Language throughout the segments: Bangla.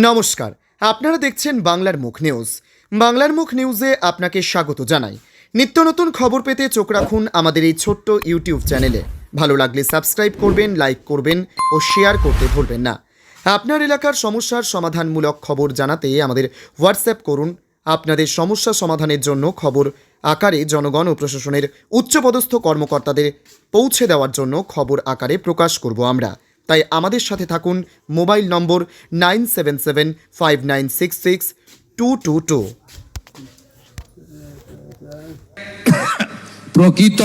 নমস্কার, আপনারা দেখছেন বাংলার মুখ নিউজ। বাংলার মুখ নিউজে আপনাকে স্বাগত জানাই। নিত্য নতুন খবর পেতে চোখ রাখুন আমাদের এই ছোট্ট ইউটিউব চ্যানেলে। ভালো লাগলে সাবস্ক্রাইব করবেন, লাইক করবেন ও শেয়ার করতে ভুলবেন না। আপনার এলাকার সমস্যার সমাধানমূলক খবর জানাতে আমাদের হোয়াটসঅ্যাপ করুন। আপনাদের সমস্যা সমাধানের জন্য খবর আকারে জনগণ ও প্রশাসনের উচ্চপদস্থ কর্মকর্তাদের পৌঁছে দেওয়ার জন্য খবর আকারে প্রকাশ করব আমরা। তাই আমাদের সাথে থাকুন। মোবাইল নম্বর 9775966222। প্রকৃত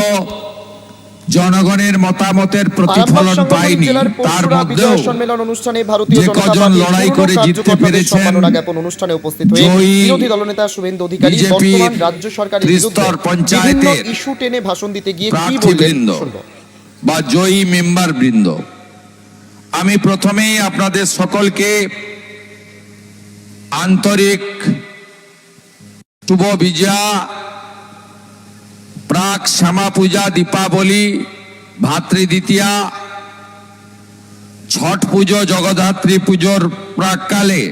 জনগণের মতামতের প্রতিফলন পায়নি। তার মধ্যেও সম্মেলন অনুষ্ঠানে ভারতীয় যে কজন লড়াই করে জিততে পেরেছেন, জ্ঞাপন অনুষ্ঠানে উপস্থিত হয়ে বিরোধী দলনেতা শুভেন্দু অধিকারী বর্তমান রাজ্য সরকারের বিরুদ্ধে পঞ্চায়েতের ইস্যু টেনে ভাষণ দিতে গিয়ে কি প্রার্থীবৃন্দ বললেন বা জয়ী মেম্বার বৃন্দ, আমি প্রথমেই আপনাদের সকলকে আন্তরিক শুভ বিজয়া, প্রাক শ্যামা পূজা, দীপাবলি, ভাতৃদ্বিতীয়া, ছট পুজো, জগদ্ধাত্রী পুজোর প্রাককালে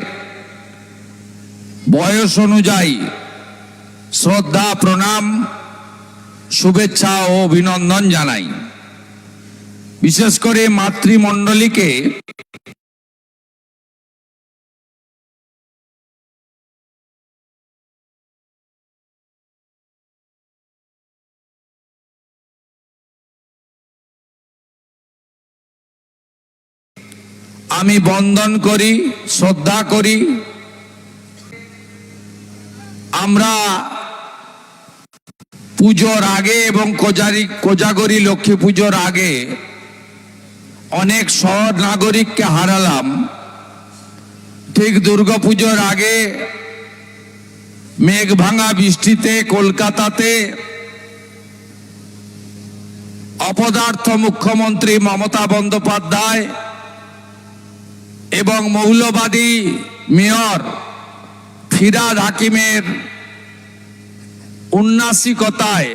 বয়স অনুযায়ী শ্রদ্ধা, প্রণাম, শুভেচ্ছা ও অভিনন্দন জানাই। বিশেষ করে মাতৃমণ্ডলীকে আমি বন্দন করি, শ্রদ্ধা করি। আমরা পুজোর আগে এবং কোজাগরি লক্ষ্মী পুজোর আগে অনেক শহর নাগরিককে হারালাম। ঠিক দুর্গাপুজোর আগে মেঘ ভাঙা বৃষ্টিতে কলকাতাতে অপদার্থ মুখ্যমন্ত্রী মমতা বন্দ্যোপাধ্যায় এবং মৌলবাদী মেয়র ফিরহাদ হাকিমের উন্নাসিকতায়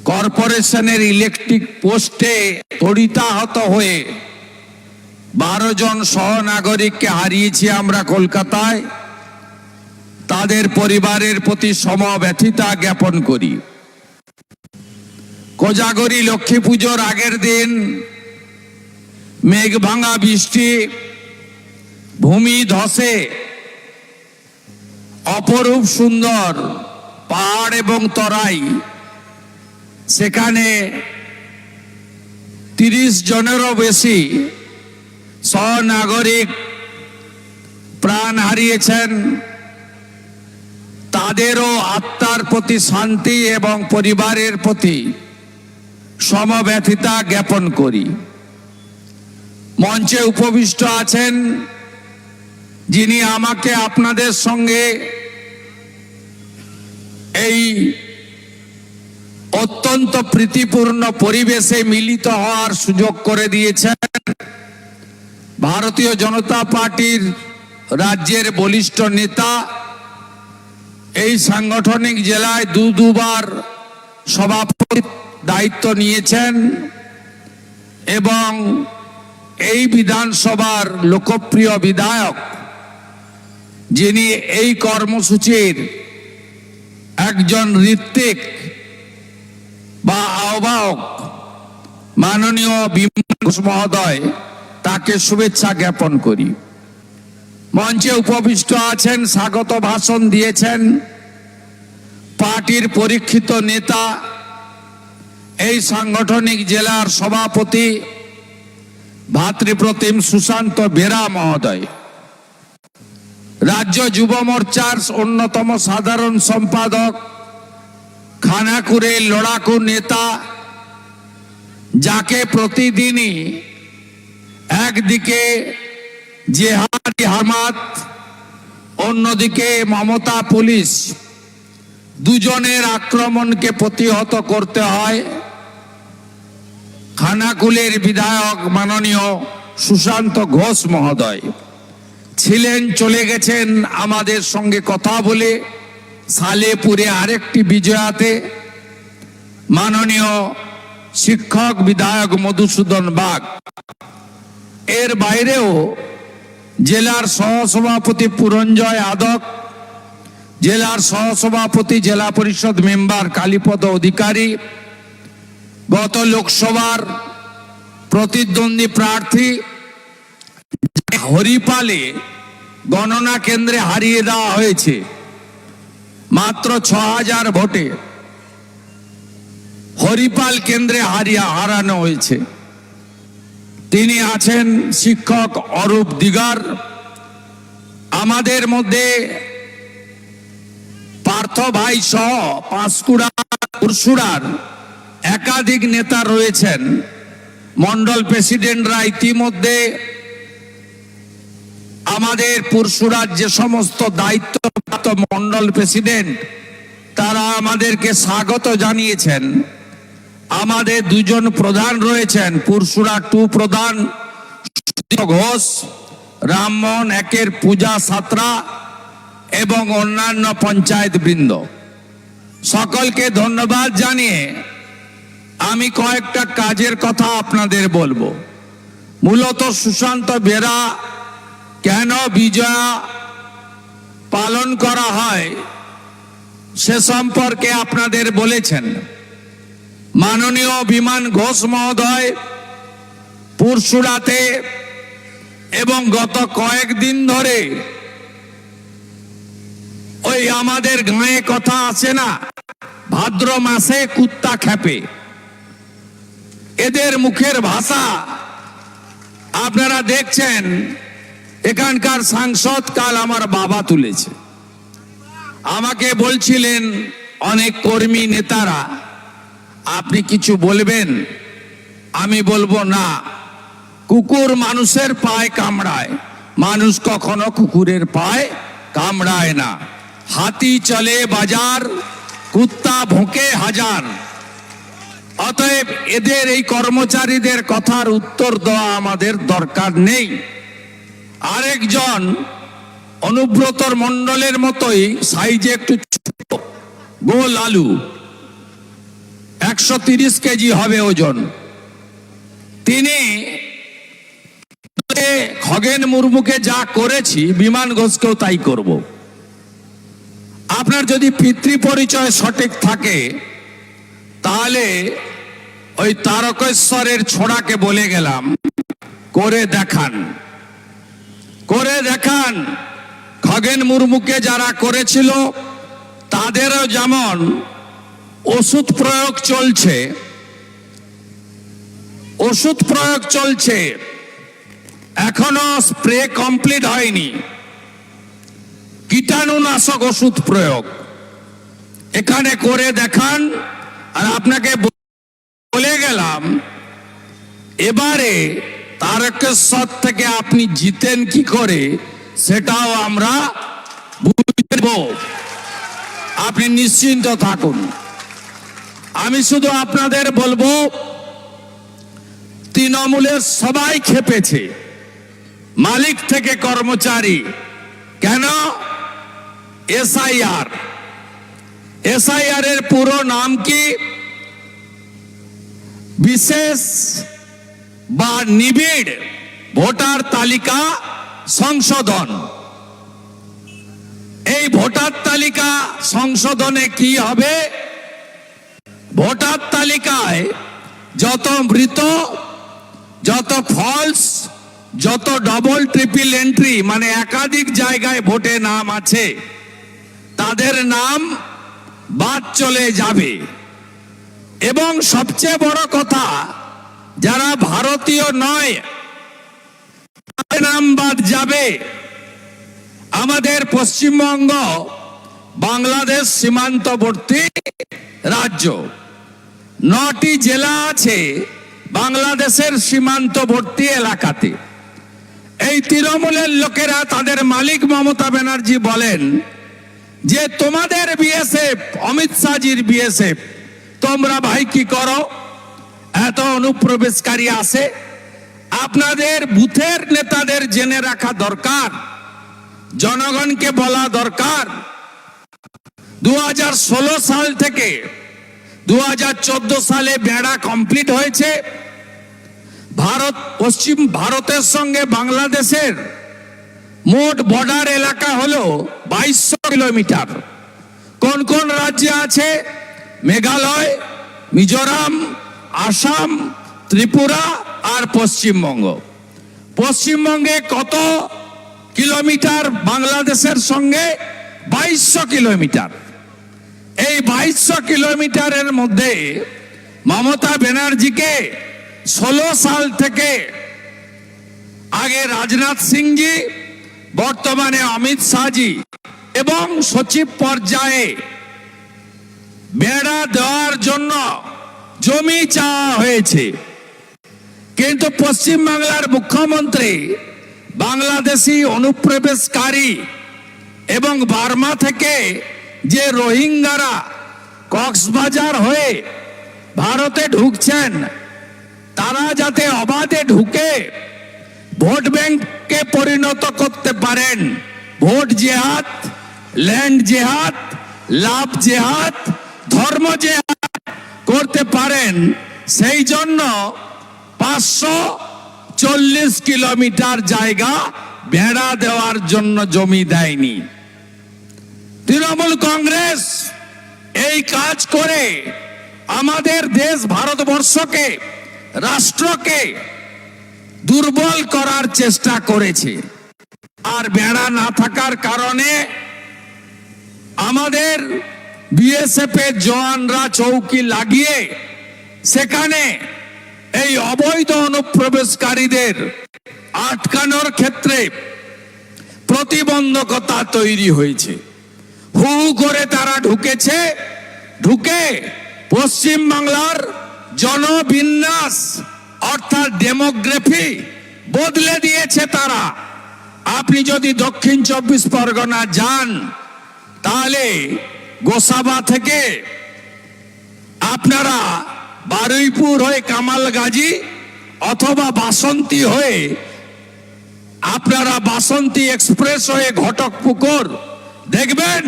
কর্পোরেশনের ইলেকট্রিক পোস্টে তড়িতাহত হয়ে 12 জন সহনাগরিককে হারিয়েছি আমরা কলকাতায়। তাদের পরিবারের প্রতি সমব্যথিতা জ্ঞাপন করি। কোজাগরি লক্ষ্মী পুজোর আগের দিন মেঘ ভাঙা বৃষ্টি, ভূমি ধসে অপরূপ সুন্দর পাহাড় এবং তরাই, সেখানে 30 জনেরও বেশি সহনাগরিক প্রাণ হারিয়েছেন। তাদেরও আত্মার প্রতি শান্তি এবং পরিবারের প্রতি সমব্যথিতা জ্ঞাপন করি। মঞ্চে উপবিষ্ট আছেন যিনি আমাকে আপনাদের সঙ্গে এই অত্যন্ত প্রীতিপূর্ণ পরিবেশে মিলিত হওয়ার সুযোগ করে দিয়েছেন। ভারতীয় জনতা পার্টির রাজ্যের বলিষ্ঠ নেতা, এই সাংগঠনিক জেলায় দুবার সভাপতির দায়িত্ব নিয়েছেন এবং এই বিধানসভার লোকপ্রিয় বিধায়ক, যিনি এই কর্মসূচির একজন ঋত্বিক বা আহ্বায়ক, মাননীয় বিমান ঘোষ মহোদয়, তাকে শুভেচ্ছা জ্ঞাপন করি। মঞ্চে উপবিষ্ট আছেন, স্বাগত ভাষণ দিয়েছেন পার্টির পরীক্ষিত নেতা, এই সাংগঠনিক জেলার সভাপতি ভাতৃপ্রতিম সুশান্ত বেরা মহোদয়, রাজ্য যুব মোর্চার অন্যতম সাধারণ সম্পাদক, খানাকুরের লড়াকু নেতা, যাকে প্রতিদিনই একদিকে জেহাদি হামাত, অন্যদিকে মমতা পুলিশ, দুজনের আক্রমণকে প্রতিহত করতে হয়। খানাকুলের বিধায়ক মাননীয় সুশান্ত ঘোষ মহোদয় ছিলেন, চলে গেছেন আমাদের সঙ্গে কথা বলে সালেপুরে আরেকটি বিজয়াতে। মাননীয় শিক্ষক বিধায়ক মধুসূদন বাগ, এর বাইরেও জেলার সহসভাপতি পুরঞ্জয় আদক, জেলার সহসভাপতি জেলা পরিষদ মেম্বার কালীপদ অধিকারী, গত লোকসভার প্রতিদ্বন্দ্বী প্রার্থী হরিপালে গণনা কেন্দ্রে হারিয়ে দেওয়া হয়েছে মাত্র ৬,০০০ ভোটে। হরিপাল কেন্দ্রে হারানো হয়েছে। তিনি আছেন শিক্ষক অরূপ দিগার। আমাদের মধ্যে পার্থ ভাই সহ পাঁশকুড়া পুরসুড়ার একাধিক নেতা রয়েছেন। মন্ডল প্রেসিডেন্টরা ইতিমধ্যে আমাদের পুরসুড়ার যে সমস্ত দায়িত্বপ্রাপ্ত মন্ডল প্রেসিডেন্ট তারা আমাদেরকে স্বাগত জানিয়েছেন। আমাদের দুজন প্রধান রয়েছেন, পুরসুড়া 2 প্রধান ঘোষ, রামমোহন 1-এর পূজা সাঁতরা এবং অন্যান্য পঞ্চায়েত বৃন্দ। সকলকে ধন্যবাদ জানিয়ে আমি কয়েকটা কাজের কথা আপনাদের বলবো। মূলত সুশান্ত বেরা কেন বিজয়া পালন করা হয় সে সম্পর্কে আপনাদের বলেছেন। মাননীয় বিমান ঘোষ মহোদয় পুরসুড়াতে এবং গত কয়েকদিন ধরে ওই আমাদের গাঁয়ে কথা আছে না, ভাদ্র মাসে কুত্তা খেপে, এদের মুখের ভাষা আপনারা দেখছেন। এখানকার সাংসদ কাল আমার বাবা তুলেছে, আমাকে বলছিলেন অনেক কর্মী নেতারা আপনি কিছু বলবেন, আমি বলবো না। কুকুর মানুষের পায়ে কামড়ায়, মানুষ কখনো কুকুরের পায়ে কামড়ায় না। হাতি চলে বাজার, কুত্তা ভোঁকে হাজার। অতএব এদের এই কর্মচারীদের কথার উত্তর দেওয়া আমাদের দরকার নেই। আরেকজন অনুব্রতর মণ্ডলের মতোই সাইজে একটু ছোট, গোল আলু, 130 কেজি হবে ওজন। তিনি খগেন মুর্মুকে যা করেছি বিমান ঘোষকেও তাই করব। আপনার যদি পিতৃ পরিচয় সঠিক থাকে তাহলে ওই তারকেশ্বরের ছোড়াকে বলে গেলাম করে দেখান, করে দেখান। খগেন মুর্মুকে যারা করেছিল তাদেরও যেমন ওষুধ প্রয়োগ চলছে, ওষুধ প্রয়োগ চলছে, এখনো স্প্রে কমপ্লিট হয়নি। কীটাণুনাশক ওষুধ প্রয়োগ এখানে করে দেখান। আর আপনাকে বলে গেলাম এবারে তারকেশ্বর থেকে আপনি জিতেন কি করে সেটাও আমরা বুঝব, আপনি নিশ্চিন্ত থাকুন। আমি শুধু আপনাদের বলবো তৃণমূলের সবাই খেপেছে, মালিক থেকে কর্মচারী। কেন? এসআইআর, এসআইআর এর পুরো নাম কি? বিশেষ বা নিবিড় ভোটার তালিকা সংশোধন। এই ভোটার তালিকা সংশোধনে কি হবে? ভোটার তালিকায় যত মৃত, যত ফলস, যত ডবল ট্রিপল এন্ট্রি মানে একাধিক জায়গায় ভোটে নাম আছে তাদের নাম বাদ চলে যাবে। এবং সবচেয়ে বড় কথা, যারা ভারতীয় নয় তাদের নাম বাদ যাবে। আমাদের পশ্চিমবঙ্গ বাংলাদেশ সীমান্তবর্তী রাজ্য, 9টি জেলা আছে বাংলাদেশের সীমান্তবর্তী এলাকাতে। এই তৃণমূলের লোকেরা, তাদের মালিক মমতা ব্যানার্জি বলেন যে তোমাদের বিএসএফ, অমিত শাহজির বিএসএফ, তোমরা ভাই কি করো, এত অনুপ্রবেশকারী আসে। আপনাদের বুথের নেতাদের জেনে রাখা দরকার, জনগণকে বলা দরকার 2016 সাল থেকে 2014 সালে বেড়া কমপ্লিট হয়েছে। পশ্চিম ভারতের সঙ্গে বাংলাদেশের মোট বর্ডার এলাকা হলো 2200 কিলোমিটার। কোন কোন রাজ্যে আছে? মেঘালয়, মিজোরাম, আসাম, ত্রিপুরা আর পশ্চিমবঙ্গ। পশ্চিমবঙ্গে কত কিলোমিটার বাংলাদেশের সঙ্গে? 2200 কিলোমিটার। এই 2200 কিলোমিটারের মধ্যে মমতা ব্যানার্জিকে 16 সাল থেকে আগে রাজনাথ সিংজি, বর্তমানে অমিত শাহজি এবং সচিব পর্যায়ে বেড়া দেওয়ার জন্য জমি চাওয়া হয়েছে। কিন্তু পশ্চিমবাংলার মুখ্যমন্ত্রী বাংলাদেশি অনুপ্রবেশকারী এবং বার্মা থেকে যে রোহিঙ্গারা কক্সবাজার হয়ে ভারতে ঢুকছেন, তারা যাতে অবাধে ঢুকে ভোট ব্যাংকে পরিণত করতে পারেন, ভোট জেহাদ, ল্যান্ড জেহাদ, লাভ জেহাদ, ধর্ম জেহাদ করতে পারেন, সেই জন্য 540 কিলোমিটার জায়গা বেড়া দেওয়ার জন্য জমি দেয়নি। তৃণমূল কংগ্রেস এই কাজ করে আমাদের দেশ ভারতবর্ষকে, রাষ্ট্রকে দুর্বল করার চেষ্টা করেছে। আর বেড়া না থাকার কারণে আমাদের বিএসএফ এর জওয়ানরা চৌকি লাগিয়ে সেখানে এই অবৈধ অনুপ্রবেশকারীদের আটকানোর ক্ষেত্রে প্রতিবন্ধকতা তৈরি হয়েছে। হু করে তারা ঢুকেছে, ঢুকে পশ্চিম বাংলার জনবিন্যাস অর্থাৎ ডেমোগ্রাফি বদলে দিয়েছে তারা। আপনি যদি দক্ষিণ 24 পরগনা যান, তাহলে গোসাবা থেকে আপনারা বারুইপুর হয়ে কামালগাজী অথবা বাসন্তী হয়ে আপনারা বাসন্তী এক্সপ্রেস হয়ে ঘটকপুকুর দেখবেন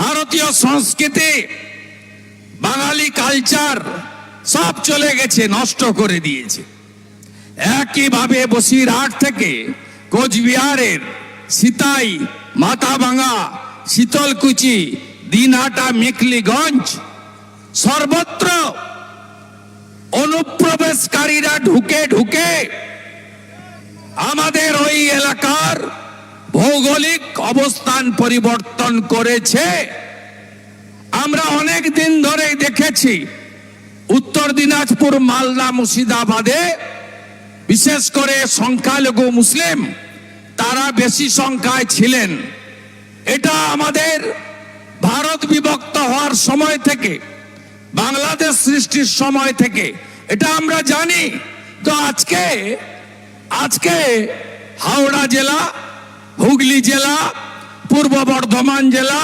ভারতীয় সংস্কৃতি, বাঙালি কালচার সব চলে গেছে, নষ্ট করে দিয়েছে। একইভাবে বসিরহাট থেকে কোচবিহারের সিতাই, মাথাভাঙা, শীতলকুচি, দিনহাটা, মেখলিগঞ্জ সর্বত্র অনুপ্রবেশকারীরা ঢুকে ঢুকে আমাদের ওই এলাকার ভৌগোলিক অবস্থান পরিবর্তন করেছে। আমরা অনেক দিন ধরে দেখেছি উত্তর দিনাজপুর, মালদা, মুর্শিদাবাদে বিশেষ করে সংখ্যালঘু মুসলিম তারা বেশি সংখ্যায় ছিলেন। এটা আমাদের ভারত বিভক্ত হওয়ার সময় থেকে, বাংলাদেশ সৃষ্টির সময় থেকে এটা আমরা জানি। তো আজকে হাওড়া জেলা, হুগলি জেলা, পূর্ব বর্ধমান জেলা,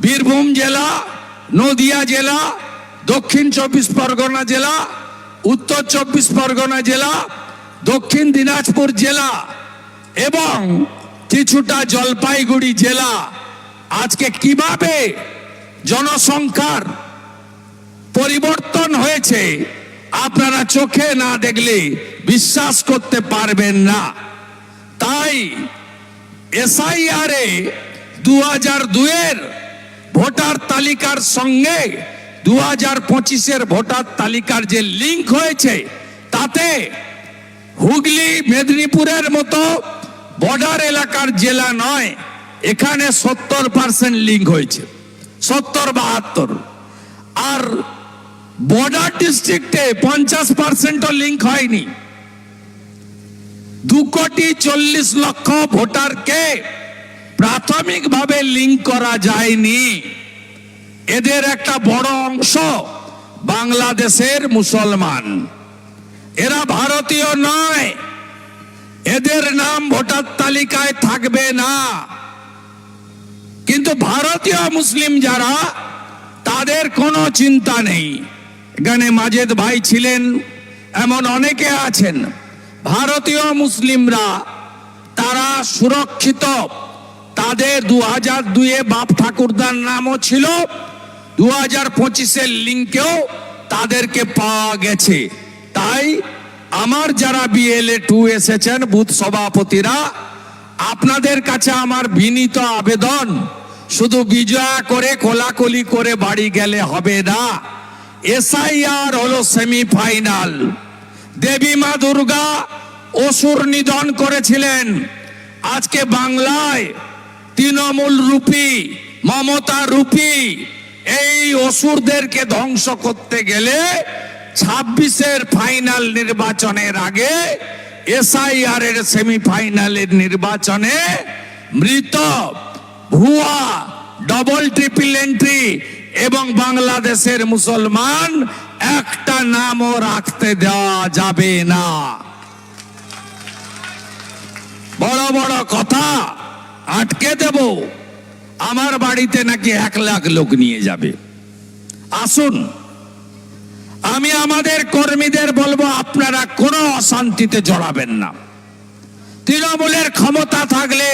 বীরভূম জেলা, নদিয়া জেলা, দক্ষিণ 24 পরগনা জেলা, উত্তর 24 পরগনা জেলা, দক্ষিণ দিনাজপুর জেলা এবং কিছুটা জলপাইগুড়ি জেলা আজকে কিভাবে জনসংখ্যার পরিবর্তন হয়েছে আপনারা চোখে না দেখলে বিশ্বাস করতে পারবেন না। তাই এসআইআরে 2002 এর ভোটার তালিকার সঙ্গে 2025 ভোটার তালিকার যে লিঙ্ক হয়েছে, তাতে হুগলি, মেদিনীপুরের মতো বর্ডার এলাকার জেলা নয়, এখানে 70% লিঙ্ক হয়েছে, 70-72। আর বর্ডার ডিস্ট্রিক্টে 50% লিঙ্ক হয়নি। 2,40,00,000 ভোটারকে প্রাথমিকভাবে লিঙ্ক করা যায়নি। এদের একটা বড় অংশ বাংলাদেশের মুসলমান, এরা ভারতীয় নয়, এদের নাম ভোটার তালিকায় থাকবে না। কিন্তু ভারতীয় মুসলিম যারা, তাদের কোনো চিন্তা নেই। এখানে মাজেদ ভাই ছিলেন, এমন অনেকে আছেন। ভারতীয় মুসলিমরা তারা সুরক্ষিত, তাদের 2002 বাপ ঠাকুরদার নামও ছিল, 2025 লিঙ্কেও তাদেরকে পাওয়া গেছে। তাই আমার যারা BLA 2 এসেছেন বুথ সভাপতিরা, আপনাদের কাছে আমার বিনীত আবেদন, শুধু বিজয়া করে কোলাকুলি করে বাড়ি গেলে হবে না। এসআইআর হলো সেমিফাইনাল। দেবী মা দুর্গা অসুর নিধন করেছিলেন। আজকে বাংলায় তৃণমূল রূপী, মমতা রূপী এই অসুরদেরকে ধ্বংস করতে গেলে 26-এর ফাইনাল নির্বাচনের আগে এসআইআর এর সেমিফাইনালের নির্বাচনে মৃত, ভুয়া, ডবল ট্রিপল এন্ট্রি এবং বাংলাদেশের মুসলমান একটা নামও রাখতে দেওয়া যাবে না। বড় বড় কথা আটকে দেব, আমার বাড়িতে নাকি 1 লাখ লোক নিয়ে যাবে। আসুন, আমি আমাদের কর্মীদের বলবো, আপনারা কোনো অশান্তিতে জড়াবেন না। তৃণমূলের ক্ষমতা থাকলে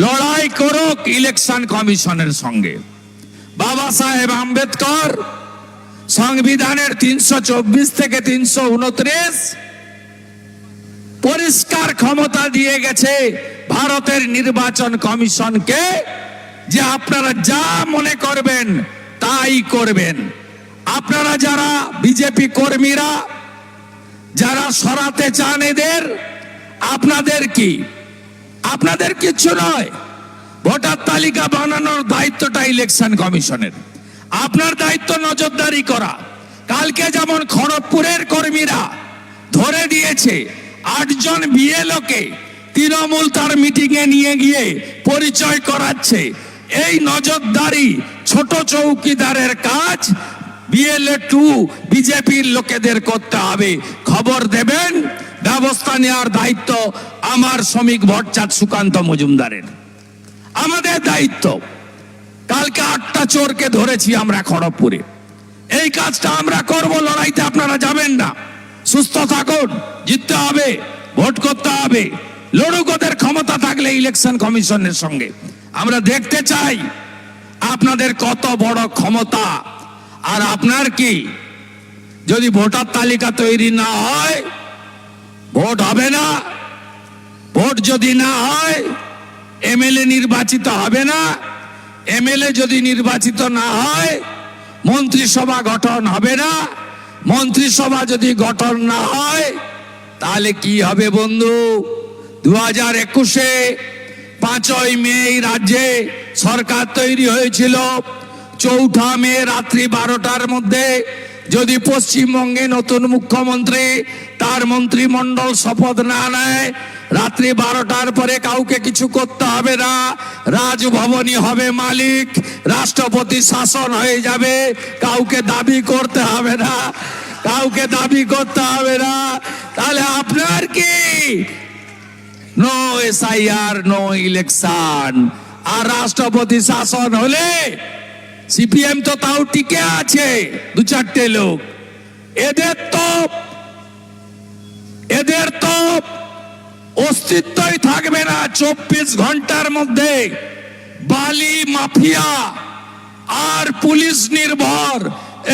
লড়াই করুক ইলেকশন কমিশনের সঙ্গে। বাবা সাহেব আম্বেদকর সংবিধানের 324 থেকে 329 পরিষ্কার ক্ষমতা দিয়ে গেছে ভারতের নির্বাচন কমিশনকে, যে আপনারা যা মনে করবেন তাই করবেন। আপনারা যারা বিজেপি কর্মীরা যারা সরাতে চান এদের, আপনাদের কি? আপনাদের কিচ্ছু নয়। ভোটার তালিকা বানানোর দায়িত্বটা ইলেকশন কমিশনের। আপনার দায়িত্ব নজরদারি করা। কালকে যেমন খড়গপুরের কর্মীরা ধরে দিয়েছে 8 জন বিএলওকে, তৃণমূল তার মিটিংয়ে নিয়ে গিয়ে পরিচয় করাচ্ছে। এই নজরদারি ছোট চৌকিদারের কাজ বিএলএ 2 বিজেপির লোকেদের করতে হবে। খবর দেবেন, ব্যবস্থা নেওয়ার দায়িত্ব আমার শ্রমিক ভট্টাচার্য, সুকান্ত মজুমদারের। আমাদের দায়িত্ব। কালকে 8টা চোরকে ধরেছি আমরা খড়গপুরে। এই কাজটা আমরা করব। লড়াইতে আপনারা যাবেন না। সুস্থ থাকুন, জিততে হবে, ভোট করতে হবে। লড়ুক, ওদের ক্ষমতা থাকলে ইলেকশন কমিশনের সঙ্গে। আমরা দেখতে চাই আপনাদের কত বড় ক্ষমতা। আর আপনার কি, যদি ভোটার তালিকা তৈরি না হয় ভোট হবে না। ভোট যদি না হয় এমএলএ নির্বাচিত হবে না। এমএলএ যদি নির্বাচিত না হয় মন্ত্রিসভা গঠন হবে না। মন্ত্রিসভা যদি গঠন না হয় তাহলে কি হবে বন্ধু? 2021-এ 5ই মে রাজ্যে সরকার তৈরি হয়েছিল। 4 মে রাত্রি 12টার মধ্যে যদি পশ্চিমবঙ্গে নতুন মুখ্যমন্ত্রী তার মন্ত্রিমণ্ডল শপথ না নেয়, রাত্রি 12টার পরে কাউকে কিছু করতে হবে না। রাজভবনই হবে মালিক, রাষ্ট্রপতি শাসন হয়ে যাবে। কাউকে দাবি করতে হবে না, কাউকে দাবি করতে হবে না। তাহলে আপনার কি? No SIR, no election. আর রাষ্ট্রপতি শাসন হলে সিপিএম তো তাও টিকে আছে, 2-4টে লোক। এদের তো অস্তিত্বই থাকবে না। 24 ঘন্টার মধ্যে বালি মাফিয়া আর পুলিশ নির্ভর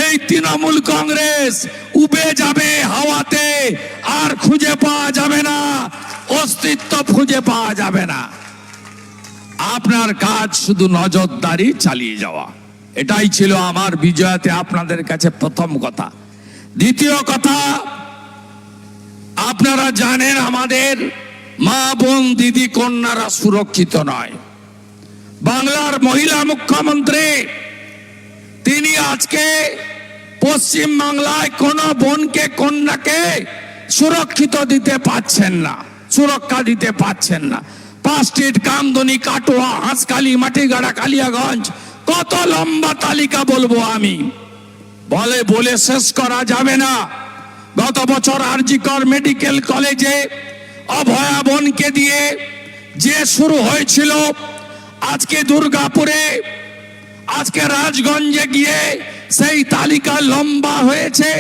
এই তৃণমূল কংগ্রেস উবে যাবে হাওয়াতে, আর খুঁজে পাওয়া যাবে না, অস্তিত্ব খুঁজে পাওয়া যাবে না। আপনার কাজ শুধু নজরদারি চালিয়ে যাওয়া। এটাই ছিল আমার বিজয়াতে আপনাদের কাছে প্রথম কথা। দ্বিতীয় কথা, আপনারা জানেন আমাদের মা বোন দিদি কন্যারা সুরক্ষিত নয়। বাংলার মহিলা মুখ্যমন্ত্রী তিনি আজকে পশ্চিম বাংলায় কোন বোনকে কন্যাকে সুরক্ষিত দিতে পাচ্ছেন না, সুরক্ষা দিতে পাচ্ছেন না। 5 স্ট্রিট, কামদুনি, কাটোয়া, হাঁসখালি, মাটিগাড়া, কালিয়াগঞ্জ, কত লম্বা তালিকা বলবো আমি, বলে শেষ করা যাবে না। গত বছর আরজিকর মেডিকেল কলেজে অভয়া বোনকে দিয়ে যে শুরু হয়েছিল, আজকে দুর্গাপুরে, আজকে রাজগঞ্জে গিয়ে সেই তালিকা লম্বা হয়েছে।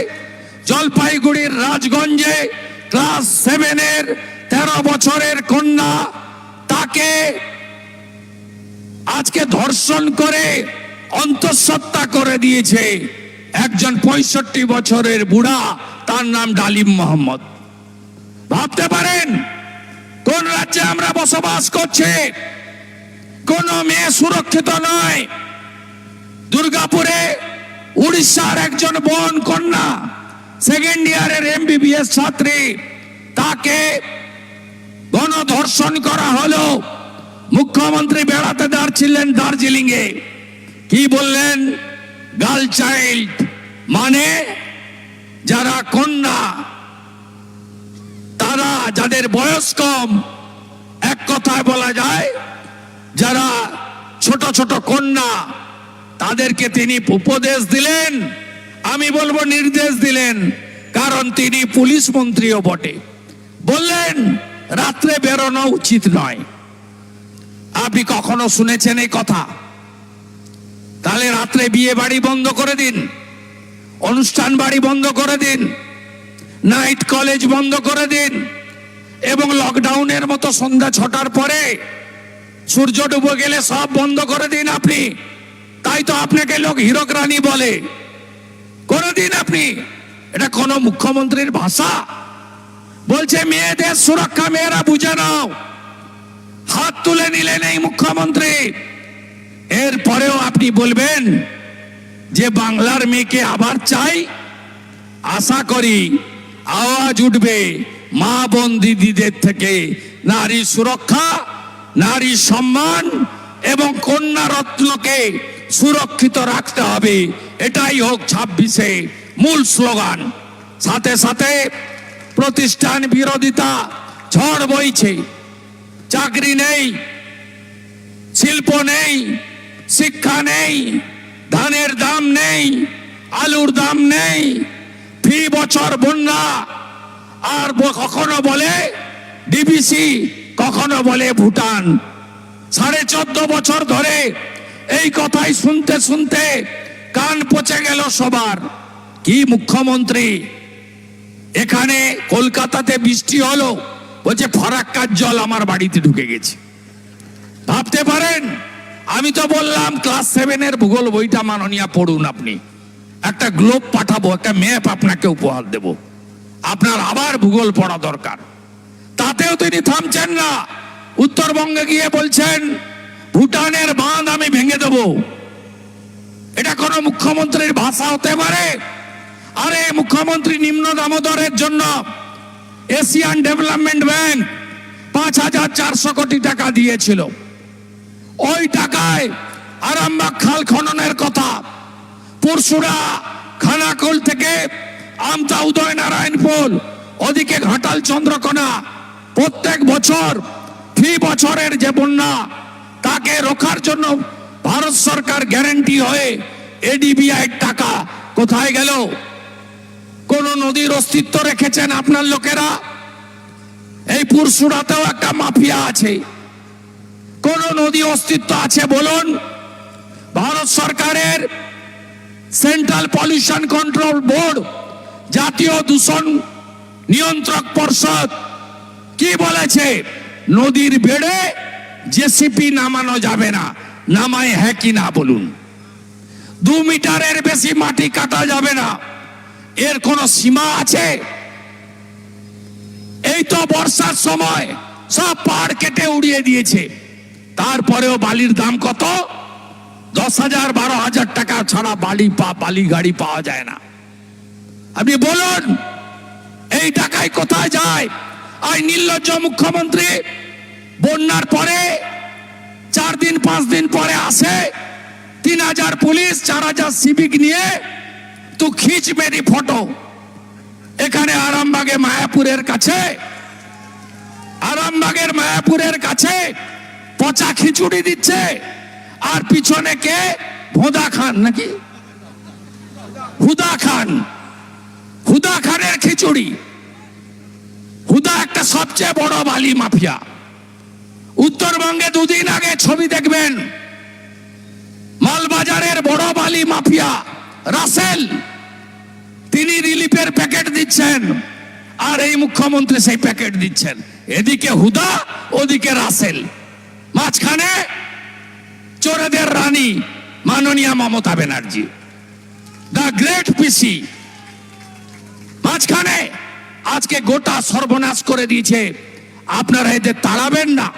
জলপাইগুড়ির রাজগঞ্জে ক্লাস 7-এর 13 বছরের কন্যা, তাকে আজকে ধর্ষণ করে অন্তঃসত্ত্বা করে দিয়েছে একজন 65 বছরের বুড়া, তার নাম ডালিম মোহাম্মদ। ভাবতে পারেন কোন রাজ্যে আমরা বসবাস করছি? কোন মেয়ে সুরক্ষিত নয়। দুর্গাপুরে উড়িষ্যার একজন বোন কন্যা সেকেন্ড ইয়ারের MBBS ছাত্রী, তাকে গণধর্ষণ করা হলো। মুখ্যমন্ত্রী বেড়াতে যাচ্ছিলেন দার্জিলিং এ, কি বললেন? গার্ল চাইল্ড মানে যারা কন্যা, তারা যাদের বয়স কম, এক কথায় বলা যায় যারা ছোট ছোট কন্যা, তাদেরকে তিনি উপদেশ দিলেন, আমি বলবো নির্দেশ দিলেন, কারণ তিনি পুলিশ মন্ত্রীও বটে। বললেন রাত্রে বেরোনো উচিত নয়। আপনি কখনো শুনেছেন এই কথা? তাহলে রাত্রে বিয়ে বাড়ি বন্ধ করে দিন, অনুষ্ঠান বাড়ি বন্ধ করে দিন, নাইট কলেজ বন্ধ করে দিন, এবং লকডাউনের মতো সন্ধ্যা 6টার পরে সূর্য ডুবে গেলে সব বন্ধ করে দিন আপনি। তাই তো আপনাকে লোক হীরক রানী বলে। করে দিন আপনি। এটা কোন মুখ্যমন্ত্রীর ভাষা? বলছে মেয়েদের সুরক্ষা, মেয়েরা বুঝে নাও। হাত তুলে নিলেন এই মুখ্যমন্ত্রী। এরপরেও আপনি বলবেন যে বাংলার মেয়েকে আবার চাই? আশা করি আওয়াজ উঠবে মা বোন দিদিদের থেকে, নারী সুরক্ষা, নারী সম্মান এবং কন্যা রত্নকে সুরক্ষিত রাখতে হবে। এটাই হোক 26-এ মূল স্লোগান। সাথে সাথে প্রতিষ্ঠান বিরোধিতা ঝড় বইছে। চাকরি নেই, শিল্প নেই, শিক্ষা নেই, ধানের দাম নেই, আলুর দাম নেই, ফি বছর বন্যা, আর কখনো বলে ডিবিসি, কখনো বলে ভুটান। 14.5 বছর ধরে এই কথাই শুনতে শুনতে কান পচে গেল সবার। কি মুখ্যমন্ত্রী! এখানে কলকাতাতে বৃষ্টি হলো, বলছে ফারাক্কার জল আমার বাড়িতে ঢুকে গেছে। ভাবতে পারেন? আমি তো বললাম ক্লাস 7-এর ভূগোল বইটা মাননীয়া পড়ুন আপনি। একটা গ্লোব পাঠাবো, একটা ম্যাপ আপনাকে উপহার দেব, আপনার আবার ভূগোল পড়া দরকার। তাতেও তিনি থামছেন না। উত্তরবঙ্গে গিয়ে বলছেন ভুটানের বাঁধ আমি ভেঙে দেব। এটা কোন মুখ্যমন্ত্রীর ভাষা হতে পারে? আরে মুখ্যমন্ত্রী নিম্ন দামোদরের জন্য এশিয়ান ডেভেলপমেন্ট ব্যাংক 5,400 কোটি টাকা দিয়েছিল। ওই টাকায় আরামবাগ খাল খননের কথা, পরশুরা খানাকুল থেকে আমতা উদয়নারায়ণপুর, ওদিকে ঘাটাল চন্দ্রকোনা, প্রত্যেক বছর ফি বছরের যে বন্যা, তাকে রোখার জন্য ভারত সরকার গ্যারান্টি হয়ে ADBI টাকা কোথায় গেল? কোন নদীর অস্তিত্ব রেখেছেন আপনার লোকেরা? এই পুরসুরাতেও একটা মাফিয়া আছে। কোন নদী অস্তিত্ব আছে বলুন? ভারত সরকারের সেন্ট্রাল পলিউশন কন্ট্রোল বোর্ড, জাতীয় দূষণ নিয়ন্ত্রক পর্ষদ কি বলেছে? নদীর বেড়ে জেসিপি নামানো যাবে না। নামায় হ্যাঁ কি না বলুন? 2 মিটারের বেশি মাটি কাটা যাবে না। এর কোন সীমা আছে? এই তো বর্ষার সময় সব পাহাড় কেটে উড়িয়ে দিয়েছে। তারপরেও বালির দাম কত? 10,000 12,000 টাকা ছাড়া বালি গাড়ি পাওয়া যায় না। আপনি বলুন এই টাকায় কোথায় যায়? আর নির্লজ্জ মুখ্যমন্ত্রী বন্যার পরে 4 দিন 5 দিন পরে আসে 3,000 পুলিশ, 4,000 সিভিক নিয়ে, তো খিচ মেরি ফটো। এখানে আরামবাগে মায়াপুরের কাছে পচা খিচুড়ি দিচ্ছে, আর পিছনে কে? ভোদা খান নাকি হুদা খানের খিচুড়ি। হুদা একটা সবচেয়ে বড় বালি মাফিয়া। উত্তরবঙ্গে 2 দিন আগে ছবি দেখবেন, মালবাজারের বড় বালি মাফিয়া রাসেল, তিনি রিলিফের প্যাকেট দিচ্ছেন, আর এই মুখ্যমন্ত্রী সেই প্যাকেট দিচ্ছেন। এদিকে হুদা, ওদিকে রাসেল, মাঝখানে চোরেদের রানী মাননীয়া মমতা ব্যানার্জি, দা গ্রেট পিসি। মাঝখানে আজকে গোটা সর্বনাশ করে দিয়েছে আপনারা এদের তাড়াবেন না,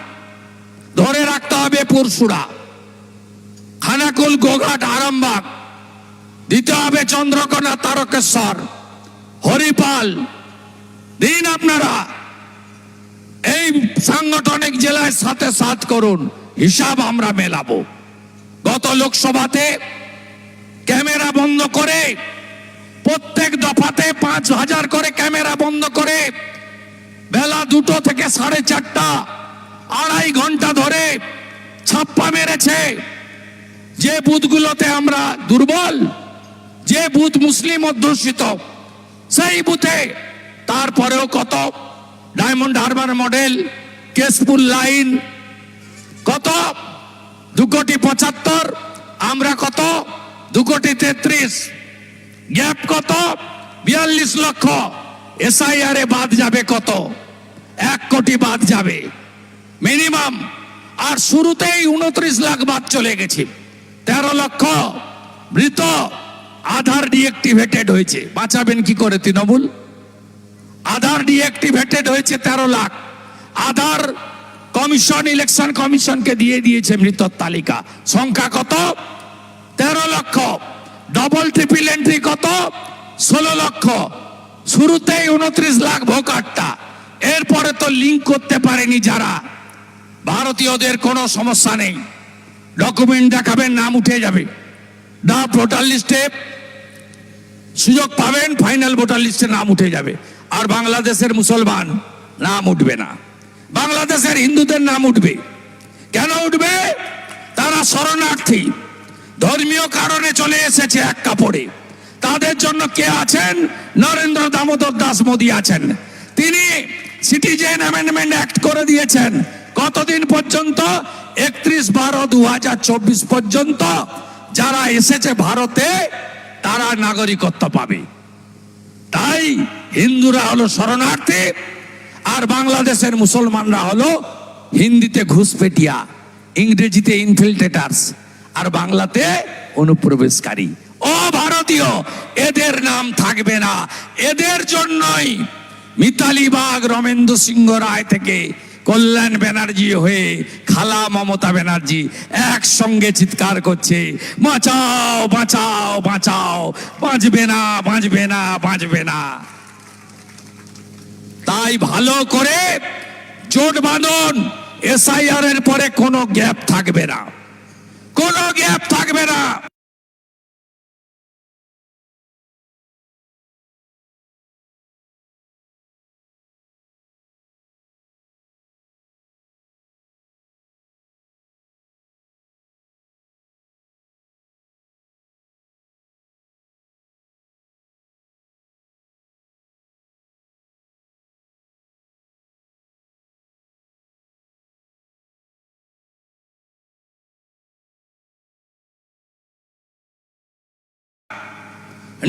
ধরে রাখতে হবে পরশুরা, খানাকুল, গোঘাট, আরামবাগ, দিতে হবে চন্দ্রকোনা, তারকেশ্বর, হরিপাল। দিন আপনারা এই সাংগঠনিক জেলায় সাথে সাথ করুন, হিসাব আমরা মেলাবো। গত লোকসভাতে ক্যামেরা বন্ধ করে প্রত্যেক দফাতে 5,000 করে ক্যামেরা বন্ধ করে বেলা 2টো থেকে 4:30 2.5 ঘন্টা ধরে ছাপ্পা মেরেছে। যে বুথগুলোতে আমরা দুর্বল, যে বুথ মুসলিম অধ্যুষিত, সেই বুথে তারপরেও কত diamond Harbour model, Keshpur line কত 2,75,00,000, আমরা কত 2,33,00,000, গ্যাপ কত 42 লক্ষ। SIR এ বাদ যাবে কত 1 কোটি বাদ যাবে মিনিমাম। আর শুরুতেই 29 লাখ বাদ চলে গেছে, 13 লক্ষ মৃত। আধার ডিএক্টিভেটেড হয়েছে, বাঁচাবেন কি করে তৃণমূল? আধার ডিএক্টিভেটেড হয়েছে 13 লাখ। আধার কমিশন, ইলেকশন কমিশনকে দিয়ে দিয়েছে মৃতর তালিকা, সংখ্যা কত 13 লক্ষ। ডবল ট্রিপল এন্ট্রি কত 16 লক্ষ। শুরুতেই 29 লাখ ভোটারটা। এরপরে তো লিঙ্ক করতে পারেনি যারা, ভারতীয়দের কোনো সমস্যা নেই, ডকুমেন্ট দেখাবেন, নাম উঠে যাবে, ড্রাফট ভোটার লিস্টে সুযোগ পাবেন, ফাইনাল ভোটার লিস্টে নাম উঠে যাবে। আর বাংলাদেশের মুসলমান নাম উঠবে না, বাংলাদেশের হিন্দুদের নাম উঠবে। কেন উঠবে? তারা শরণার্থী, ধর্মীয় কারণে চলে এসেছে এক কাপড়ে। তাদের জন্য কে আছেন? নরেন্দ্র দামোদর দাস মোদী আছেন। তিনি সিটিজেন অ্যামেন্ডমেন্ট অ্যাক্ট করে দিয়েছেন। কতদিন পর্যন্ত? 31/12/2024 পর্যন্ত যারা এসেছে ভারতে তারা নাগরিকত্ব পাবে। তাই হিন্দুরা হলো শরণার্থী, আর বাংলাদেশের মুসলমানরা হলো হিন্দিতে ঘুষপেটিয়া, ইংরেজিতে ইনফিল্ট্রেটার্স, আর বাংলাতে অনুপ্রবেশকারী। ও ভারতীয়, এদের নাম থাকবে না। এদের জন্যই মিতালি বাগ, রমেন্দ্র সিংহ রায় থেকে কল্যাণ ব্যানার্জি হয়ে খালা মমতা ব্যানার্জি একসঙ্গে চিৎকার করছে, বাঁচাও বাঁচাও বাঁচাও, বাঁচবে না বাঁচবে না বাঁচবে না। তাই ভালো করে জোট বাঁধুন, SIR এর পরে কোনো গ্যাপ থাকবে না, কোনো গ্যাপ থাকবে না।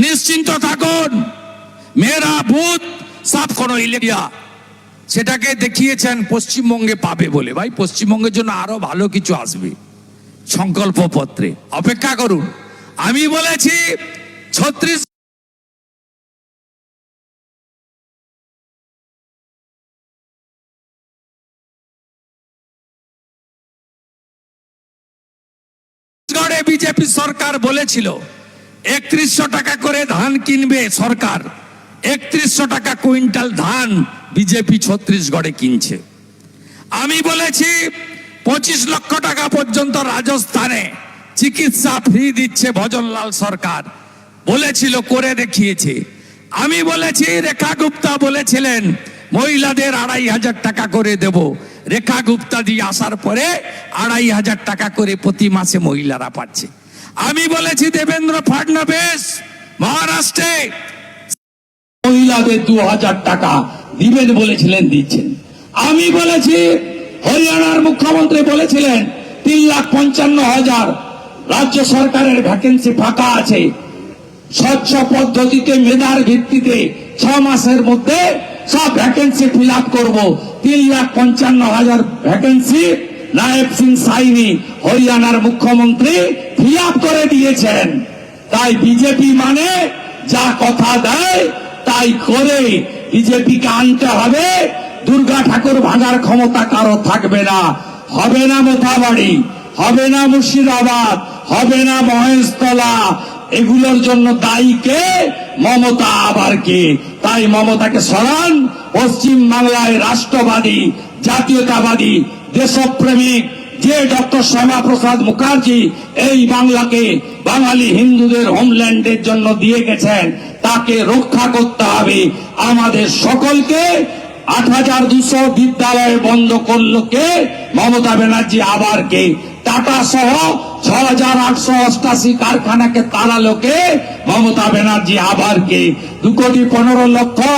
নিশ্চিন্ত থাকুন, মেরা বুথ সব কোনো ইলেরিয়া, সেটাকে দেখিয়েছেন পশ্চিমবঙ্গে পাবে বলে। ভাই, পশ্চিমবঙ্গের জন্য আরো ভালো কিছু আসবে সংকল্প পত্রে, অপেক্ষা করুন। আমি বলেছি 36 বিজেপি সরকার বলেছিল 3100 টাকা করে ধান কিনবে সরকার। 3100 টাকা কুইন্টাল ধান বিজেপি ছত্তিশগড়ে কিনছে। আমি বলেছি 25 লক্ষ টাকা পর্যন্ত রাজস্থানে চিকিৎসা ফ্রি দিচ্ছে ভজনলাল সরকার, বলেছিল, করে দেখিয়েছে। আমি বলেছি, রেখা গুপ্তা বলেছিলেন মহিলাদের 2500 টাকা করে দেব। রেখা গুপ্তা দিয়ে আসার পরে 2500 টাকা করে প্রতি মাসে মহিলারা পাচ্ছে। আমি বলেছি দেবেন্দ্র ফডনবিস মহারাষ্ট্রে মহিলাদের 2000 টাকা দিবেন বলেছিলেন, দিচ্ছেন। আমি বলেছি হরিয়ানার মুখ্যমন্ত্রী বলেছিলেন 3,55,000 রাজ্য সরকারের ভ্যাকেন্সি ফাঁকা আছে, স্বচ্ছ পদ্ধতিতে মেধার ভিত্তিতে 6 মাসের মধ্যে সব ভ্যাকেন্সি ফিল আপ করবো। 3,55,000 ভ্যাকেন্সি নায়েব সিং সাইনি হরিয়ানার মুখ্যমন্ত্রী ফিল আপ করে দিয়েছেন। তাই বিজেপি মানে যা কথা দেয় তাই করে, বিজেপিকে আনতে হবে দুর্গা ঠাকুর ভাঙার ক্ষমতা কারো থাকবে না। হবে না মোথাবাড়ি, হবে না মুর্শিদাবাদ, হবে না মহেশতলা। এগুলোর জন্য দায়ী কে? মমতা। আবার কে? তাই মমতাকে সরান। পশ্চিম বাংলায় রাষ্ট্রবাদী, জাতীয়তাবাদী, দেশপ্রেমিক যে ডক্টর শ্যামাপ্রসাদ মুখার্জি এই বাংলাকে বাঙালি হিন্দুদের হোমল্যান্ডের জন্য দিয়ে গেছেন, তাকে রক্ষা করতে হবে আমাদের সকলকে। ৮,২০০ বিদ্যালয় বন্ধ করলো কে? মমতা ব্যানার্জি। আবার কে? টাটা সহ ৬,৮৮৮ কারখানাকে তাড়ালো কে? মমতা ব্যানার্জি। আবার কে? ২,১৫,০০,০০০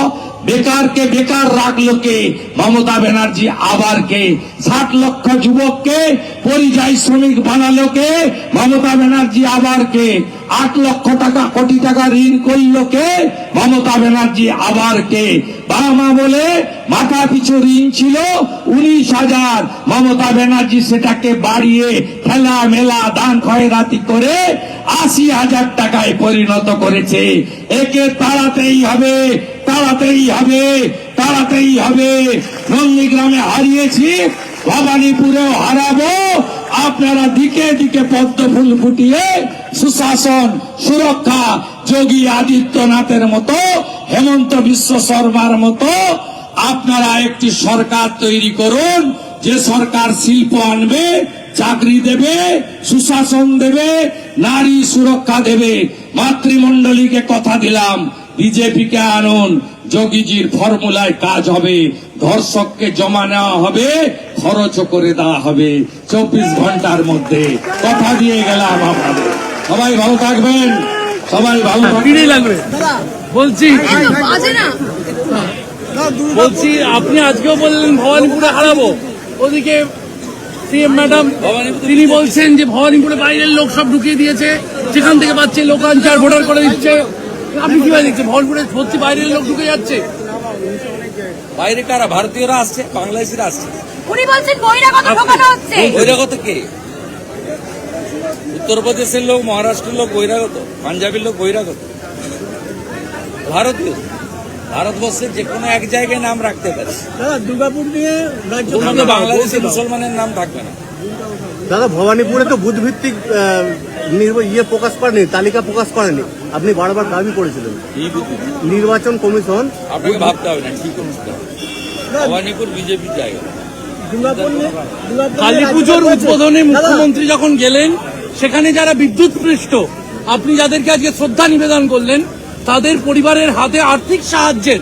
বেকারকে বেকার রাখলো কে? মমতা ব্যানার্জি। আবার কে? ৬০ লক্ষ যুবককে পরিযায়ী শ্রমিক বানালো কে? মমতা ব্যানার্জি। আবার কে? ৮ লক্ষ কোটি টাকা ঋণ করলো কে? মমতা ব্যানার্জি। আবার কে? বাবা বলে মাথা পিছু ঋণ ছিল ১৯,০০০, মমতা ব্যানার্জি সেটাকে বাড়িয়ে খেলা মেলা দান খয়রাতি করে ৮০,০০০ টাকায় পরিণত করেছে। একে তাড়াতেই হবে, তাড়াতেই হবে, তাড়াতেই হবে। নন্দীগ্রামে হারিয়েছি, ভবানীপুরেও হারাবো। আপনারা দিকে দিকে পদ্ম ফুল ফুটিয়ে সুশাসন, সুরক্ষা, যোগী আদিত্যনাথের মতো, হেমন্ত বিশ্ব শর্মার মতো আপনারা একটি সরকার তৈরি করুন, যে সরকার শিল্প আনবে, চাকরি দেবে, সুশাসন দেবে, নারী সুরক্ষা দেবে। মাতৃমণ্ডলীকে কথা দিলাম, বিজেপিকে আনুন, যোগীজির ফর্মুলায় কাজ হবে। ধর্ষককে জমা নেওয়া হবে, খরচ করে দেওয়া হবে ২৪ ঘন্টার মধ্যে। কথা দিয়ে গেলাম আপনাদের। সবাই ভালো থাকবেন, সবাই ভালো থাকবেন। বলছি আপনি আজকেও বললেন ভবানীপুরে হারাবো, ওদিকে সিএম ম্যাডাম তিনি বলছেন যে ভবানীপুরে বাইরের লোক সব ঢুকিয়ে দিয়েছে, যেখান থেকে পাচ্ছে লোকাঞ্চার ভোটার করে দিচ্ছে। আপনি কিভাবে দেখছেন ভবানীপুরে সত্যি বাইরের লোক ঢুকে যাচ্ছে? বাইরে কারা? ভারতীয়রা আসছে, বাংলাদেশিরা আসছে। উনি বলছেন বহিরাগত ঢোকানো হচ্ছে। বহিরাগত কে? উত্তরপ্রদেশের লোক, মহারাষ্ট্রের লোক বহিরাগত, পাঞ্জাবের লোক বহিরাগত। ভারতীয় ভারতবর্ষের যে কোনো এক জায়গায় নাম রাখতে পারে। দাদা দুর্গাপুর নিয়ে বাংলাদেশের মুসলমানের নাম থাকবে না। দাদা ভবানীপুরে তো বুথ ভিত্তিক প্রকাশ করেনি, তালিকা প্রকাশ করেনি, আপনি বারবার দাবি করেছিলেন। এই বুদ্ধি নির্বাচন কমিশন আপনাকে ভাবতে হবে না, ঠিক করতে হবে। ভবানীপুর বিজেপির জায়গা। কালী পুজোর উদ্বোধনে মুখ্যমন্ত্রী যখন গেলেন, সেখানে যারা বিদ্যুৎপৃষ্ট, আপনি যাদেরকে আজকে শ্রদ্ধা নিবেদন করলেন, তাদের পরিবারের হাতে আর্থিক সাহায্যের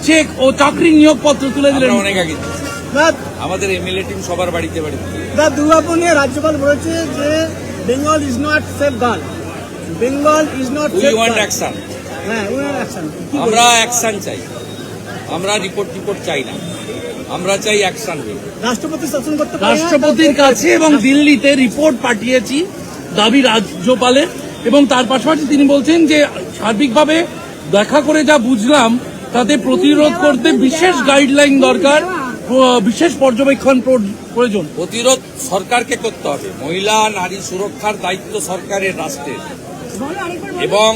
চেক ও চাকরির নিয়োগপত্র তুলে দিলেন। আমরা অনেক আগে দিচ্ছি। আমাদের এমএলএ টিম সবার বাড়িতে বাড়িতে। দুর্গাপুর নিয়ে রাজ্যপাল বলেছে যে Bengal is not safe girl, Bengal is not we want action. হ্যাঁ, অ্যাকশন। আমরা অ্যাকশন চাই, আমরা রিপোর্ট চাই না, আমরা চাই অ্যাকশন। রাষ্ট্রপতি শাসন করতে রাষ্ট্রপতির কাছে এবং দিল্লিতে রিপোর্ট পাঠিয়েছি দাবি রাজ্যপালের, এবং তার পাশাপাশি তিনি বলছেন যে সার্বিকভাবে দেখা করে যা বুঝলাম তাতে প্রতিরোধ করতে বিশেষ গাইডলাইন দরকার, বিশেষ পর্যবেক্ষণ প্রয়োজন। প্রতিরোধ সরকারকে করতে হবে। মহিলা নারী সুরক্ষার দায়িত্ব সরকারের, রাষ্ট্রের, এবং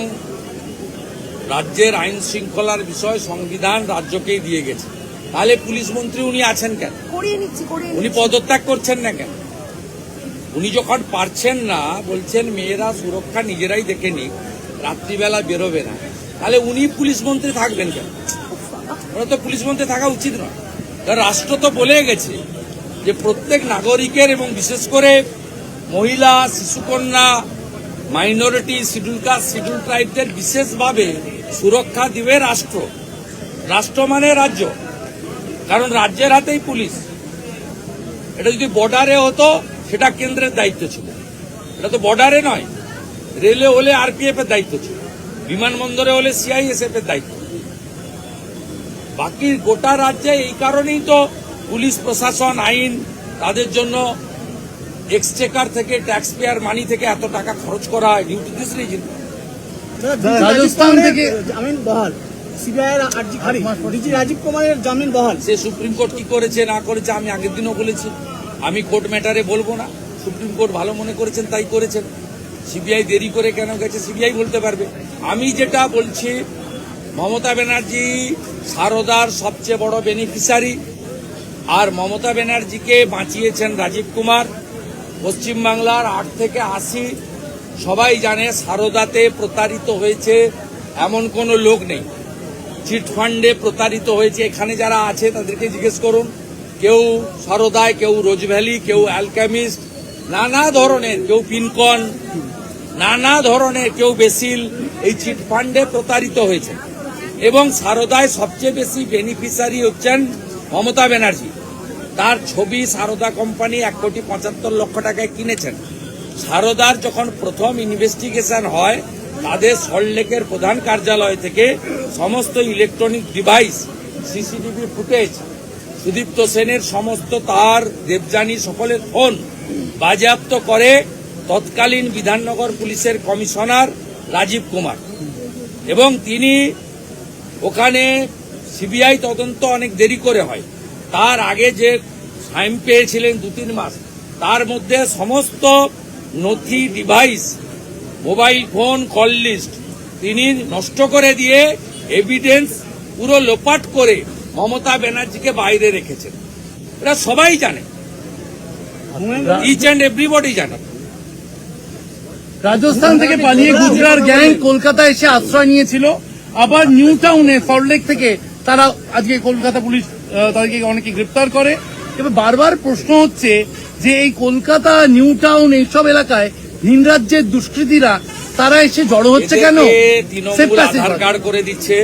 রাজ্যের আইন শৃঙ্খলার বিষয় সংবিধান রাজ্যকেই দিয়ে গেছে। তাহলে পুলিশ মন্ত্রী উনি আছেন কেন? উনি পদত্যাগ করছেন না কেন? উনি যখন পারছেন না, বলছেন মেয়েরা সুরক্ষা নিজেরাই দেখে নিক, রাত্রিবেলা বেরোবে না, তাহলে উনি পুলিশ মন্ত্রী থাকবেন কেন? ওরা তো পুলিশ মন্ত্রী থাকা উচিত নয়। কারণ রাষ্ট্র তো বলে গেছে যে প্রত্যেক নাগরিকের এবং বিশেষ করে মহিলা, শিশুকন্যা, মাইনরিটি, শিডিউল কাস্ট, শিডিউল ট্রাইবদের বিশেষভাবে সুরক্ষা দিবে রাষ্ট্র। রাষ্ট্র মানে রাজ্য, কারণ রাজ্যের হাতেই পুলিশ। এটা যদি বর্ডারে হতো সেটা কেন্দ্রের দায়িত্ব ছিল, এটা তো বর্ডারে নয়। রেলে হলে আরপিএফ এর দায়িত্ব ছিল, বিমানবন্দরে হলে সিআইএসএফ এর দায়িত্ব। বাকি গোটা রাজ্যে এই কারণেই তো পুলিশ প্রশাসন, আইন, তাদের জন্য এক্সচেকার থেকে, ট্যাক্স পেয়ার মানি থেকে এত টাকা খরচ করা হয়। Due to this reason Rajasthan থেকে জামিন বহাল, সিবিআই রাজীব কুমারের জামিন বহাল। সে সুপ্রিম কোর্ট কি করেছে না করেছে আমি আগের দিনও বলেছি, আমি কোর্ট ম্যাটারে বলবো না। সুপ্রিম কোর্ট ভালো মনে করেছেন তাই করেছেন। সিবিআই দেরি করে কেন গেছে সিবিআই বলতে পারবে। আমি যেটা বলছি, মমতা ব্যানার্জি সারদার সবচেয়ে বড় বেনিফিশিয়ারি, আর মমতা ব্যানার্জিকে বাঁচিয়েছেন রাজীব কুমার। পশ্চিমবাংলার 8 থেকে 80 সবাই জানে সারদাতে প্রতারিত হয়েছে এমন কোনো লোক নেই। চিটফান্ডে প্রতারিত হয়েছে এখানে যারা আছে তাদেরকে জিজ্ঞেস করুন। কেউ সারদায়, কেউ রোজভ্যালি, কেউ অ্যালকেমিস্ট, নানা ধরনের, কেউ পিনকন, নানা ধরনের, কেউ বেসিল, এই চিটফান্ডে প্রতারিত হয়েছে। এবং সারদায় সবচেয়ে বেশি বেনিফিশিয়ারি হচ্ছেন মমতা ব্যানার্জি। তার ছবি সারদা কোম্পানি 1,75,00,000 টাকায় কিনেছেন। সারদার যখন প্রথম ইনভেস্টিগেশন হয়, তাদের সল্টলেকের প্রধান কার্যালয় থেকে সমস্ত electronic device, CCTV footage, Sudipta সেনের সমস্ত তার, দেবযানী সকলের ফোন বাজেয়াপ্ত করে তৎকালীন বিধাননগর পুলিশের কমিশনার রাজীব কুমার। এবং তিনি ওখানে সিবিআই তদন্ত অনেক দেরি করে হয়, তার আগে যে টাইম পেয়েছিলেন 2-3 মাস, তার মধ্যে সমস্ত নথি, device, mobile phone, call list তিনি নষ্ট করে দিয়ে এভিডেন্স পুরো লোপাট করে মমতা ব্যানার্জিকে বাইরে রেখেছেন। এটা সবাই জানে, ইচ অ্যান্ড এভরিবডি জানে। রাজস্থান থেকে পালিয়ে গুজরাট গ্যাং কলকাতা এসে আশ্রয় নিয়েছিল, আবার নিউ টাউনে সল্টলেক থেকে তারা আজকে কলকাতা পুলিশ তাদেরকে অনেকে গ্রেপ্তার করে। এবার বারবার প্রশ্ন হচ্ছে যে এই কলকাতা, নিউ টাউন, এইসব এলাকায় ভিন রাজ্যের দুষ্কৃতীরা তারা এসে জড়ো হচ্ছে কেন? এদেরকে তৃণমূল আধার কার্ড করে দিচ্ছে,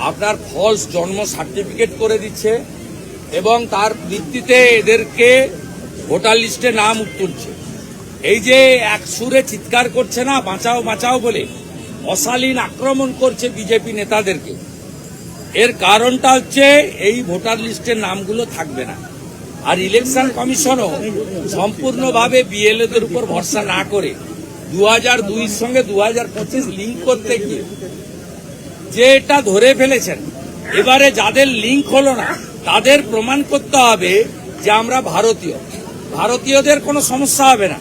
আপনার ফলস জন্ম সার্টিফিকেট করে দিচ্ছে, এবং তার ভিত্তিতে এদেরকে ভোটার লিস্টে নাম তুলছে। এই যে এক সুরে চিৎকার করছে না বাঁচাও বাঁচাও বলে, অশালীন আক্রমণ করছে বিজেপি নেতাদেরকে, এর কারণটা হচ্ছে এই ভোটার লিস্টের নামগুলো থাকবে না। আর ইলেকশন কমিশনও সম্পূর্ণভাবে বিএলওদের উপর ভরসা না করে 2002 সঙ্গে 2025 লিঙ্ক করতে গিয়ে যে এটা ধরে ফেলেছেন, এবারে যাদের লিঙ্ক হলো না তাদের প্রমাণ করতে হবে যে আমরা ভারতীয়। ভারতীয়দের কোনো সমস্যা হবে না,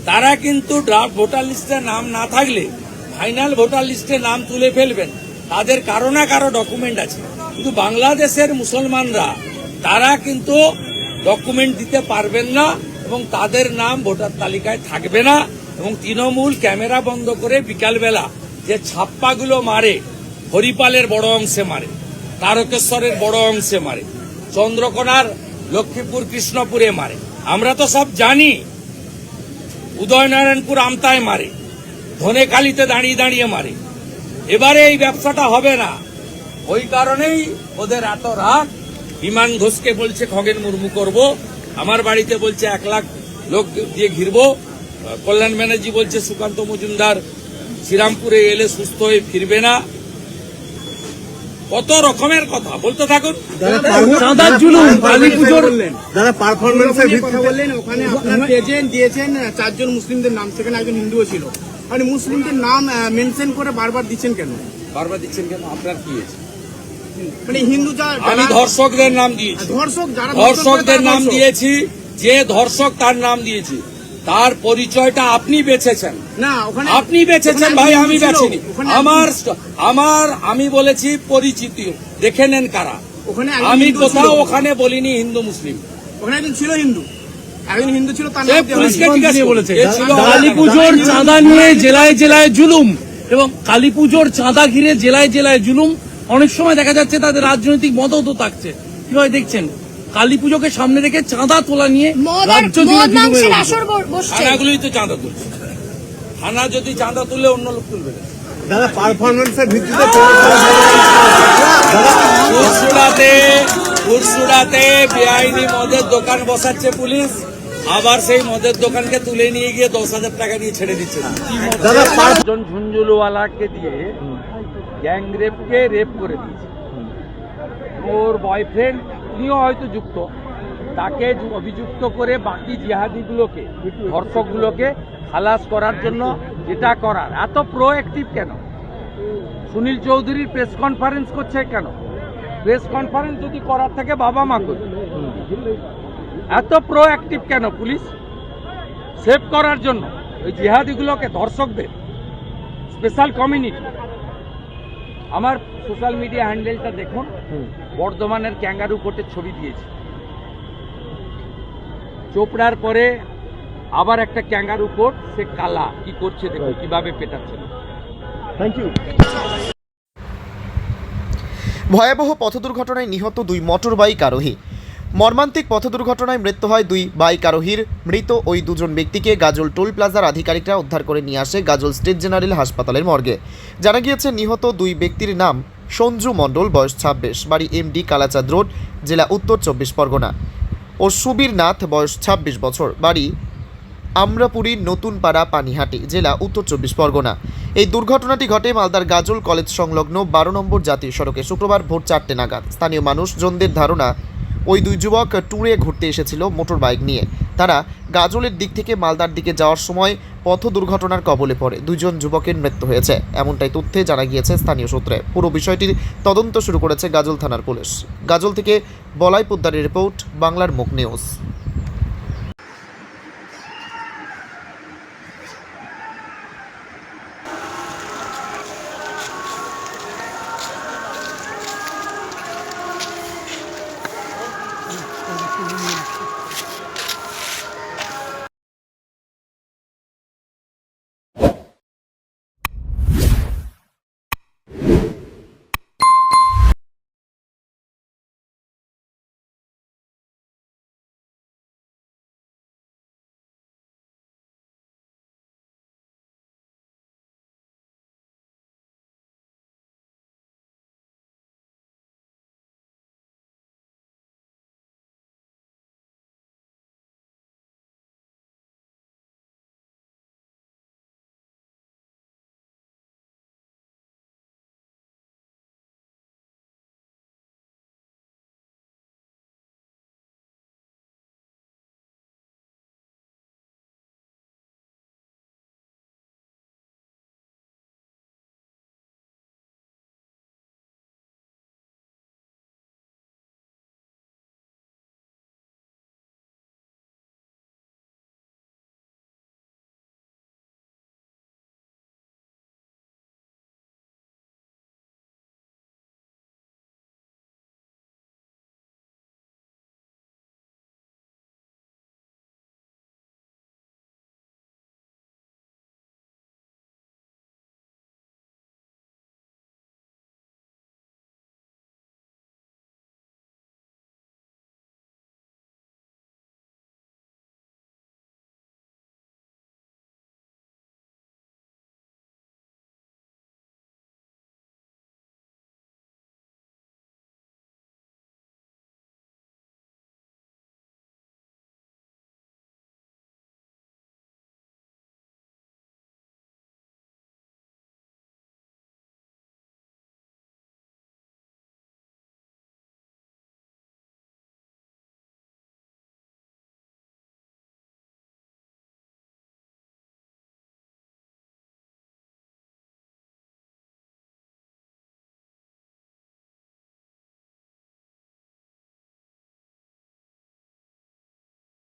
তারা কিন্তু ড্রাফট ভোটার লিস্টে নাম না থাকলে ফাইনাল ভোটার লিস্টে নাম তুলে ফেলবেন। তাদের কারো না কারো ডকুমেন্ট আছে, কিন্তু বাংলাদেশের মুসলমানরা তারা কিন্তু ডকুমেন্ট দিতে পারবেন না এবং তাদের নাম ভোটার তালিকায় থাকবে না। এবং তৃণমূল ক্যামেরা বন্ধ করে বিকালবেলা যে ছাপ্পাগুলো মারে, হরিপালের বড় অংশে মারে, তারকেশ্বরের বড় অংশে মারে, চন্দ্রকোনার লক্ষ্মীপুর কৃষ্ণপুরে মারে, আমরা তো সব জানি। উদয়নারায়ণপুর আমতায় মারে, ধনেখালিতে দাঁড়িয়ে দাঁড়িয়ে মারে। এবারে এই ব্যবসাটা হবে না, ওই কারণেই ওদের এত রাগ। বিমান ঘোষকে বলছে খগেন মুর্মু করব, আমার বাড়িতে বলছে 1 লাখ লোক দিয়ে ঘিরবো, কল্যাণ ব্যানার্জি বলছে সুকান্ত মজুমদার শ্রীরামপুরে এলে সুস্থ হয়ে ফিরবে না। কত রকমের কথা বলতে থাকুন। চাঁদার জুলুম, কালী পুজোর যারা পারফরমেন্সের ভিত্তিতে বললেন ওখানে আপনার পেজে দিয়েছেন 4 জন মুসলিমদের নাম, সেখানে একজন হিন্দুও ছিল। মানে মুসলিমদের নাম মেনশন করে বারবার দিচ্ছেন কেন? বারবার দিচ্ছেন কেন? আপনার কি হয়েছে? মানে হিন্দু আমি ধর্ষকদের নাম দিয়েছি, ধর্ষক যারা ধর্ষকদের নাম দিয়েছি, যে ধর্ষক তার নাম দিয়েছি। তার পরিচয়টা আপনি বেছেছেন না, ওখানে আপনি বেছেছেন ভাই, আমি বেছিনি। আমি বলেছি পরিচিতি দেখে নেন কারা। ওখানে আমি কোথাও ওখানে বলিনি হিন্দু মুসলিম। ওখানে একজন ছিল হিন্দু, একজন হিন্দু ছিল, তার সে নাম দেওয়া পুলিশকে হয়নি। জিজ্ঞাসা বলেছে কালী পুজোর চাঁদা নিয়ে জেলায় জেলায় জুলুম, এবং কালী পুজোর চাঁদা ঘিরে জেলায় জেলায় জুলুম। অনেক সময় দেখা যাচ্ছে তাদের রাজনৈতিক মতও থাকছে। কিভাবে দেখছেন কালী পুজোকে সামনে রেখে চাঁদা তোলা নিয়ে রাজ্য জুড়ে জুলুমের অভিযোগ? থানাগুলোই তো চাঁদা তুলছে, থানা যদি চাঁদা তুলে অন্য লোক তুলবে না। যারা পারফরমেন্সের ভিত্তিতে পুরসুরাতে বেআইনি মদের দোকান বসাচ্ছে পুলিশ, আবার সেই মদের দোকানকে তুলে নিয়ে গিয়ে 10,000 টাকা দিয়ে ছেড়ে দিচ্ছে। একজন ঝুনঝুলওয়ালাকে দিয়ে গ্যাং রেপকে রেপ করে দিয়েছে। ওর বয়ফ্রেন্ড, উনিও হয়তো যুক্ত, তাকে অভিযুক্ত করে বাকি জিহাদিগুলোকে, ধর্ষকগুলোকে খালাস করার জন্য যেটা করার, এত প্রোঅ্যাক্টিভ কেন? সুনীল চৌধুরীর প্রেস কনফারেন্স করছে কেন? প্রেস কনফারেন্স যদি করার থাকে বাবা মা করবে। এত প্রোঅ্যাক্টিভ কেন পুলিশ? সেভ করার জন্য ওই জিহাদিগুলোকে, ধর্ষকদের স্পেশাল কমিউনিটি। আমার সোশ্যাল মিডিয়া হ্যান্ডেলটা দেখুন, বর্ধমানের ক্যাঙ্গারু কোর্টের ছবি দিয়েছি। চোপড়ার পরে আবার একটা ক্যাঙ্গারু কোর্ট, সে কালা কি করছে দেখো কিভাবে পেটাচ্ছে। Thank you. ভয়াবহ পথ দুর্ঘটনায় নিহত 2 মোটর বাইক আরোহী। মর্মান্তিক পথ দুর্ঘটনায় মৃত্যু হয় 2 বাইক আরোহীর। মৃত ওই 2 জন ব্যক্তিকে গাজল টোল প্লাজার আধিকারিকরা উদ্ধার করে নিয়ে আসে গাজল স্টেট জেনারেল হাসপাতালের মর্গে। জানা গিয়েছে নিহত 2 ব্যক্তির নাম সঞ্জু মণ্ডল, বয়স 26, বাড়ি এমডি কালাচাঁদ রোড, জেলা উত্তর 24 পরগনা, ও সুবীর নাথ, বয়স 26 বছর, বাড়ি আমরাপুরীর নতুন পাড়া, পানিহাটি, জেলা উত্তর 24 পরগনা। এই দুর্ঘটনাটি ঘটে মালদার গাজল কলেজ সংলগ্ন 12 নম্বর জাতীয় সড়কে শুক্রবার ভোর 4টে নাগাদ। স্থানীয় মানুষজনদের ধারণা ওই 2 যুবক ট্যুরে ঘুরতে এসেছিল মোটর বাইক নিয়ে। তারা গাজলের দিক থেকে মালদার দিকে যাওয়ার সময় পথ দুর্ঘটনার কবলে পড়ে 2 জন যুবকের মৃত্যু হয়েছে, এমনটাই তথ্যে জানা গিয়েছে স্থানীয় সূত্রে। পুরো বিষয়টির তদন্ত শুরু করেছে গাজল থানার পুলিশ। গাজল থেকে বলাই পোদ্দারের রিপোর্ট, বাংলার মুখ নিউজ।